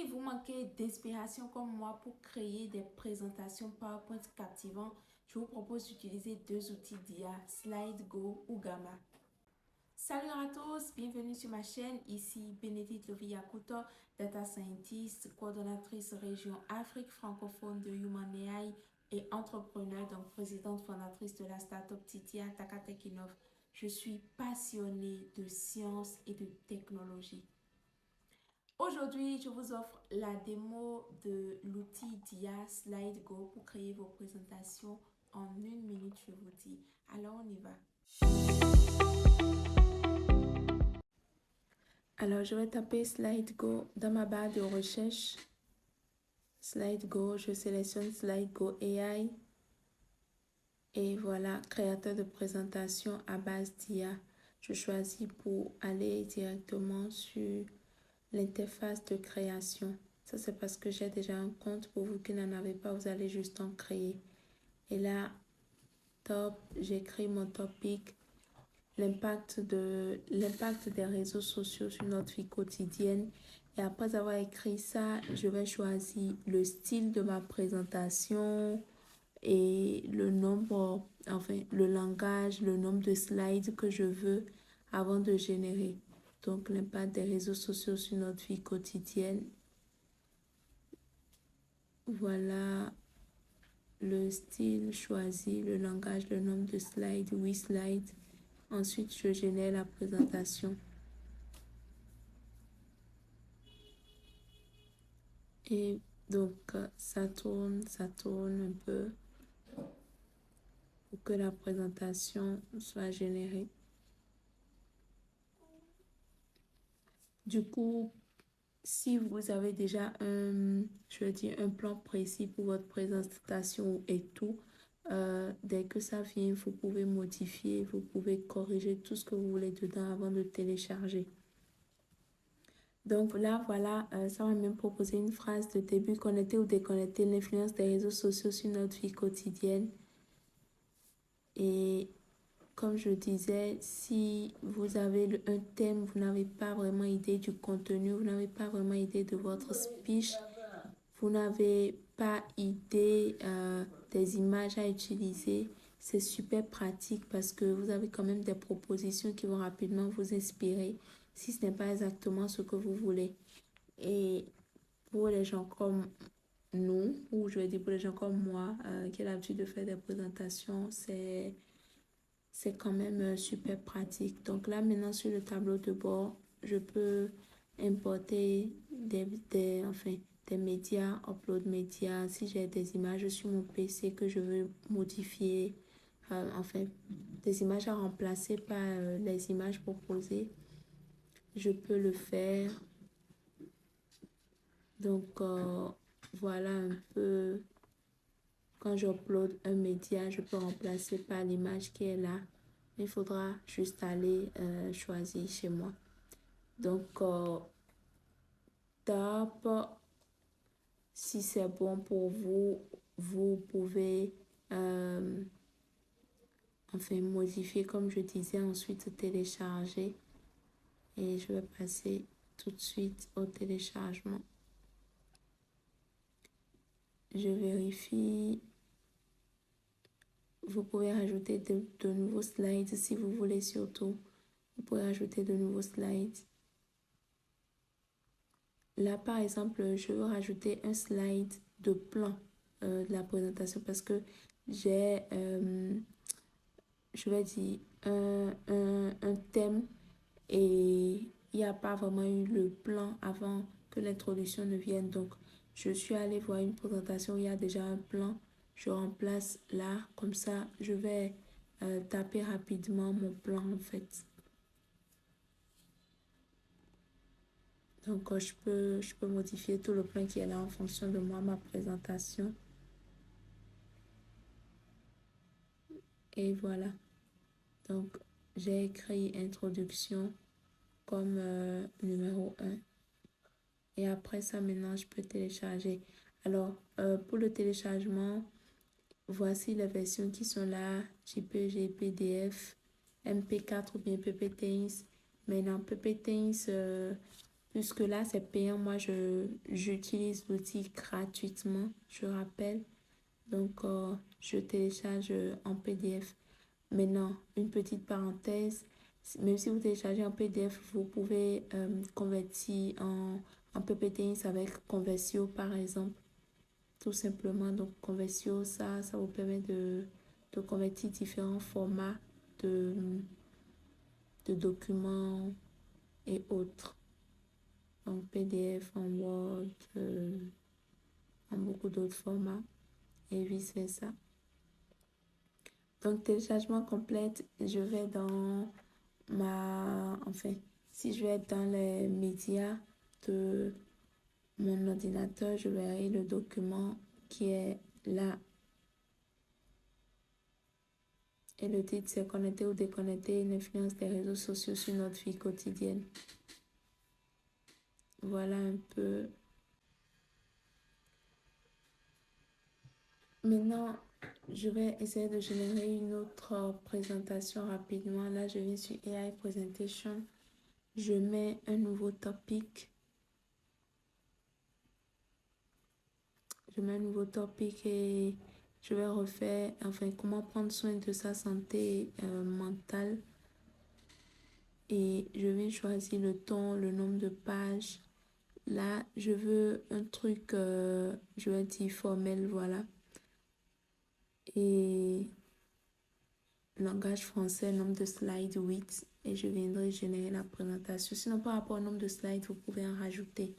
vous manquez d'inspiration comme moi pour créer des présentations PowerPoint captivantes, je vous propose d'utiliser deux outils d'IA, SlideGo ou Gamma. Salut à tous, bienvenue sur ma chaîne. Ici Bénédicte Lovillacuto, Data Scientist, coordonnatrice région Afrique francophone de Human AI et entrepreneur, donc présidente fondatrice de la startup Titia Takatekinov. Je suis passionnée de science et de technologie. Aujourd'hui, je vous offre la démo de l'outil d'IA SlideGo pour créer vos présentations en 1 minute, je vous dis. Alors, on y va. Alors, je vais taper SlideGo dans ma barre de recherche. SlideGo, je sélectionne SlideGo AI. Et voilà, créateur de présentation à base d'IA. Je choisis pour aller directement sur l'interface de création. Ça, c'est parce que j'ai déjà un compte. Pour vous qui n'en avez pas, vous allez juste en créer. Et là, top, j'écris mon topic, l'impact des réseaux sociaux sur notre vie quotidienne. Et après avoir écrit ça, je vais choisir le style de ma présentation et le nombre, enfin, le langage, le nombre de slides que je veux avant de générer. Donc, l'impact des réseaux sociaux sur notre vie quotidienne. Voilà le style choisi, le langage, le nombre de slides, 8 slides. Ensuite, je génère la présentation. Et donc, ça tourne un peu pour que la présentation soit générée. Du coup, si vous avez déjà un plan précis pour votre présentation et tout, dès que ça vient, vous pouvez modifier, vous pouvez corriger tout ce que vous voulez dedans avant de télécharger. Donc là, voilà, ça va même proposer une phrase de début: connecter ou déconnecter l'influence des réseaux sociaux sur notre vie quotidienne. Et comme je disais, si vous avez un thème, vous n'avez pas vraiment idée du contenu, vous n'avez pas vraiment idée de votre speech, vous n'avez pas idée des images à utiliser, c'est super pratique parce que vous avez quand même des propositions qui vont rapidement vous inspirer si ce n'est pas exactement ce que vous voulez. Et pour les gens comme nous, ou je vais dire pour les gens comme moi, qui ont l'habitude de faire des présentations, c'est quand même super pratique. Donc là, maintenant, sur le tableau de bord, je peux importer des médias, upload médias. Si j'ai des images sur mon PC que je veux modifier, des images à remplacer par les images proposées, je peux le faire. Donc, voilà un peu. Quand j'upload un média, je peux remplacer par l'image qui est là. Il faudra juste aller choisir chez moi. Donc, top. Si c'est bon pour vous, vous pouvez modifier comme je disais, ensuite télécharger. Et je vais passer tout de suite au téléchargement. Je vérifie. Vous pouvez rajouter de nouveaux slides si vous voulez surtout. Vous pouvez rajouter de nouveaux slides. Là, par exemple, je veux rajouter un slide de plan de la présentation parce que j'ai, je vais dire, un thème et il n'y a pas vraiment eu le plan avant que l'introduction ne vienne. Donc, je suis allée voir une présentation où il y a déjà un plan. Je remplace là, comme ça, je vais taper rapidement mon plan en fait. Donc, je peux modifier tout le plan qui est là en fonction de moi, ma présentation. Et voilà. Donc, j'ai écrit introduction comme numéro 1. Et après ça, maintenant, je peux télécharger. Alors, pour le téléchargement, voici les versions qui sont là: JPG, PDF, MP4 ou bien PPTins. Maintenant, PPTins, puisque là, c'est payant. Moi, j'utilise l'outil gratuitement, je rappelle. Donc, je télécharge en PDF. Maintenant, une petite parenthèse, même si vous téléchargez en PDF, vous pouvez convertir en PPTX avec Conversio, par exemple, tout simplement. Donc, Conversio, ça vous permet de convertir différents formats de, de documents et autres. En PDF, en Word, en beaucoup d'autres formats et vice-versa. Donc, téléchargement complète, je vais dans si je vais dans les médias de mon ordinateur, je verrai le document qui est là. Et le titre, c'est Connecter ou déconnecter l'influence des réseaux sociaux sur notre vie quotidienne. Voilà un peu. Maintenant, je vais essayer de générer une autre présentation rapidement. Là, je viens sur AI Presentation. Je mets un nouveau topic. Et je vais refaire, comment prendre soin de sa santé mentale. Et je vais choisir le ton, le nombre de pages. Là, je veux un truc, je vais dire formel, voilà. Et langage français, nombre de slides, 8. Et je viendrai générer la présentation. Sinon, par rapport au nombre de slides, vous pouvez en rajouter.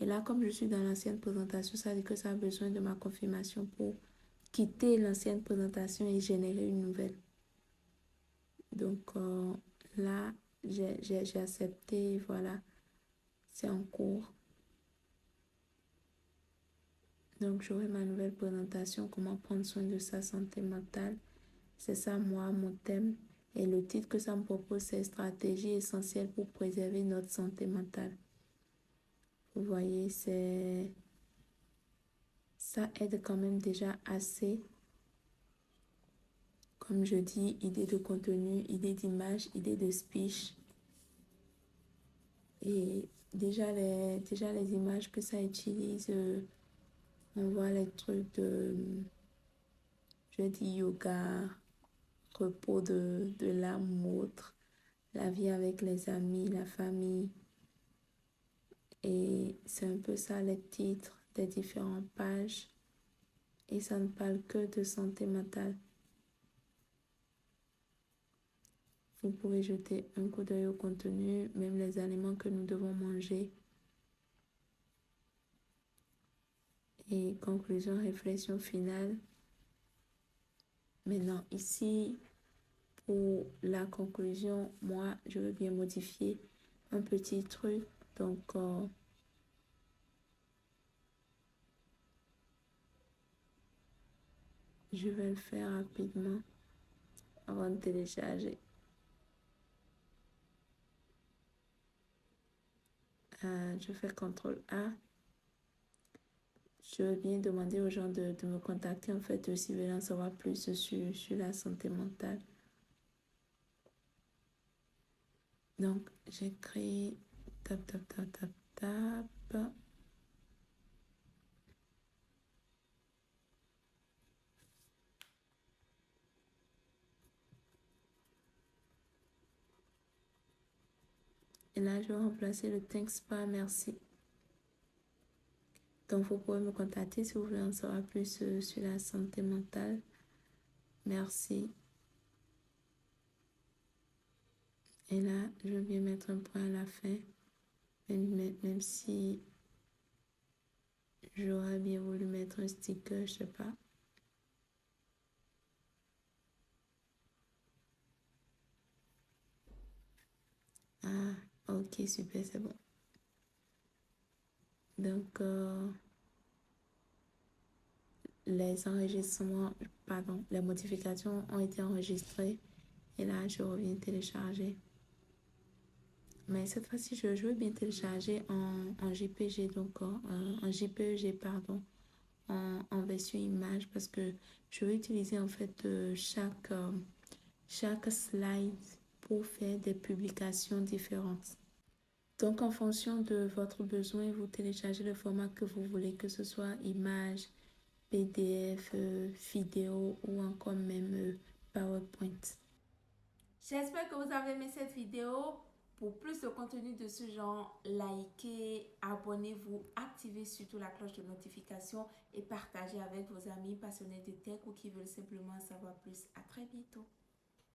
Et là, comme je suis dans l'ancienne présentation, ça veut dire que ça a besoin de ma confirmation pour quitter l'ancienne présentation et générer une nouvelle. Donc là, j'ai accepté, voilà, c'est en cours. Donc j'aurai ma nouvelle présentation, comment prendre soin de sa santé mentale. C'est ça, moi, mon thème. Et le titre que ça me propose, c'est Stratégie essentielle pour préserver notre santé mentale. Vous voyez, ça aide quand même déjà assez. Comme je dis, idée de contenu, idée d'image, idée de speech. Et déjà les images que ça utilise, on voit les trucs de, je dis yoga, repos de l'âme ou autre, la vie avec les amis, la famille. Et c'est un peu ça les titres des différentes pages. Et ça ne parle que de santé mentale. Vous pouvez jeter un coup d'œil au contenu, même les aliments que nous devons manger. Et conclusion, réflexion finale. Maintenant, ici, pour la conclusion, moi, je veux bien modifier un petit truc. Donc, je vais le faire rapidement avant de télécharger. Je fais CTRL A. Je veux bien demander aux gens de me contacter, en fait, s'ils veulent en savoir plus sur la santé mentale. Donc, j'ai créé tap. Et là, je vais remplacer le thanks par merci. Donc, vous pouvez me contacter si vous voulez en savoir plus sur la santé mentale. Merci. Et là, je vais bien mettre un point à la fin, même si j'aurais bien voulu mettre un sticker, je sais pas. Ah, ok, super, c'est bon. Donc, les modifications ont été enregistrées. Et là, je reviens télécharger. Mais cette fois-ci, je veux bien télécharger en JPG, donc en JPEG, pardon, en version image, parce que je vais utiliser en fait chaque slide pour faire des publications différentes. Donc, en fonction de votre besoin, vous téléchargez le format que vous voulez, que ce soit image, PDF, vidéo ou encore même PowerPoint. J'espère que vous avez aimé cette vidéo. Pour plus de contenu de ce genre, likez, abonnez-vous, activez surtout la cloche de notification et partagez avec vos amis passionnés de tech ou qui veulent simplement en savoir plus. À très bientôt.